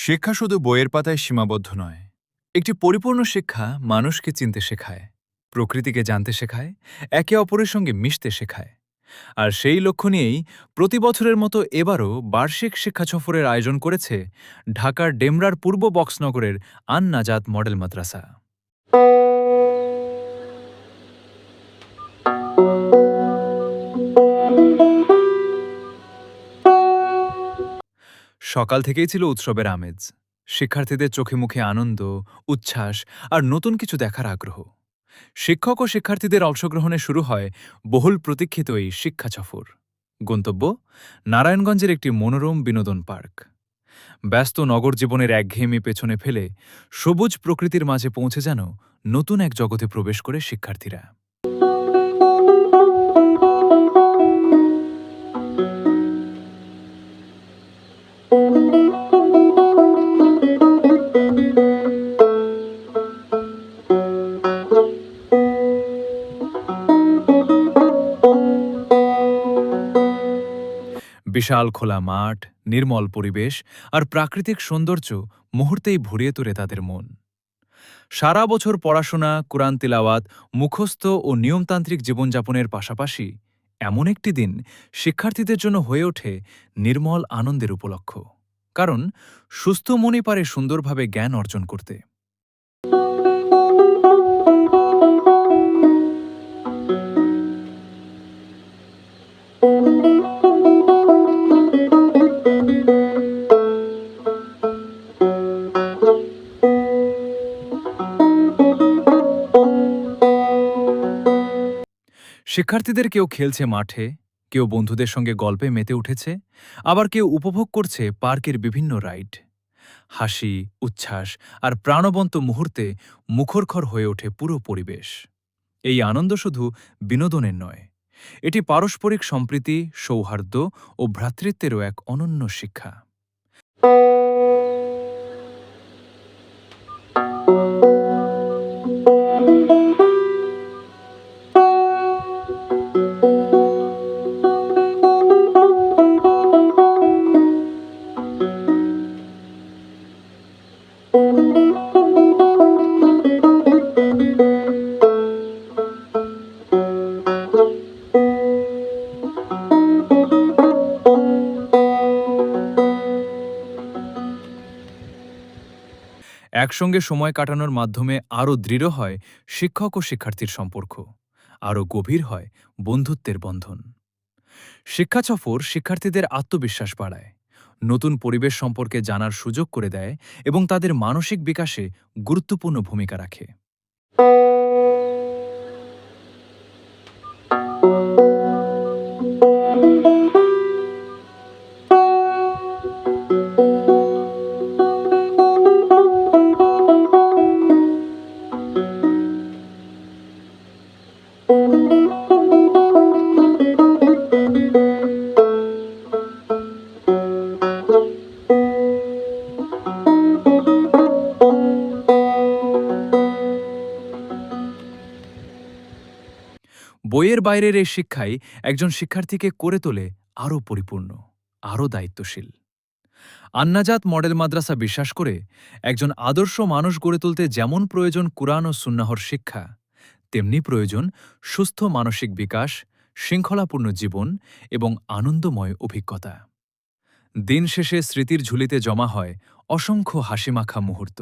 শিক্ষা শুধু বইয়ের পাতায় সীমাবদ্ধ নয়। একটি পরিপূর্ণ শিক্ষা মানুষকে চিনতে শেখায়, প্রকৃতিকে জানতে শেখায়, একে অপরের সঙ্গে মিশতে শেখায়। আর সেই লক্ষ্য নিয়েই প্রতি বছরের মতো এবারও বার্ষিক শিক্ষা সফরের আয়োজন করেছে ঢাকার ডেমরার পূর্ব বক্সনগরের আন নাজাত মডেল মাদ্রাসা। সকাল থেকেই ছিল উৎসবের আমেজ। শিক্ষার্থীদের চোখে মুখে আনন্দ, উচ্ছ্বাস আর নতুন কিছু দেখার আগ্রহ। শিক্ষক ও শিক্ষার্থীদের অংশগ্রহণে শুরু হয় বহুল প্রতীক্ষিত এই শিক্ষা সফর। গন্তব্য নারায়ণগঞ্জের একটি মনোরম বিনোদন পার্ক। ব্যস্ত নগর জীবনের একঘেয়েমি পেছনে ফেলে সবুজ প্রকৃতির মাঝে পৌঁছে যেন নতুন এক জগতে প্রবেশ করে শিক্ষার্থীরা। বিশাল খোলা মাঠ, নির্মল পরিবেশ আর প্রাকৃতিক সৌন্দর্য মুহূর্তেই ভরিয়ে তোলে তাদের মন। সারা বছর পড়াশোনা, কোরআন তিলাওয়াত, মুখস্থ ও নিয়মতান্ত্রিক জীবনযাপনের পাশাপাশি এমন একটি দিন শিক্ষার্থীদের জন্য হয়ে ওঠে নির্মল আনন্দের উপলক্ষ। কারণ সুস্থ মনই পারে সুন্দরভাবে জ্ঞান অর্জন করতে। শিক্ষার্থীদের কেউ খেলছে মাঠে, কেউ বন্ধুদের সঙ্গে গল্পে মেতে উঠেছে, আবার কেউ উপভোগ করছে পার্কের বিভিন্ন রাইড। হাসি, উচ্ছ্বাস আর প্রাণবন্ত মুহূর্তে মুখরখর হয়ে ওঠে পুরো পরিবেশ। এই আনন্দ শুধু বিনোদনের নয়, এটি পারস্পরিক সম্প্রীতি, সৌহার্দ্য ও ভ্রাতৃত্বেরও এক অনন্য শিক্ষা। একসঙ্গে সময় কাটানোর মাধ্যমে আরও দৃঢ় হয় শিক্ষক ও শিক্ষার্থীর সম্পর্ক, আরও গভীর হয় বন্ধুত্বের বন্ধন। শিক্ষা সফর শিক্ষার্থীদের আত্মবিশ্বাস বাড়ায়, নতুন পরিবেশ সম্পর্কে জানার সুযোগ করে দেয় এবং তাদের মানসিক বিকাশে গুরুত্বপূর্ণ ভূমিকা রাখে। বইয়ের বাইরের এই শিক্ষাই একজন শিক্ষার্থীকে করে তোলে আরও পরিপূর্ণ, আরও দায়িত্বশীল। আন্নাজাত মডেল মাদ্রাসা বিশ্বাস করে একজন আদর্শ মানুষ গড়ে তুলতে যেমন প্রয়োজন কুরআন ও সুন্নাহর শিক্ষা, তেমনি প্রয়োজন সুস্থ মানসিক বিকাশ, শৃঙ্খলাপূর্ণ জীবন এবং আনন্দময় অভিজ্ঞতা। দিন শেষে স্মৃতির ঝুলিতে জমা হয় অসংখ্য হাসিমাখা মুহূর্ত।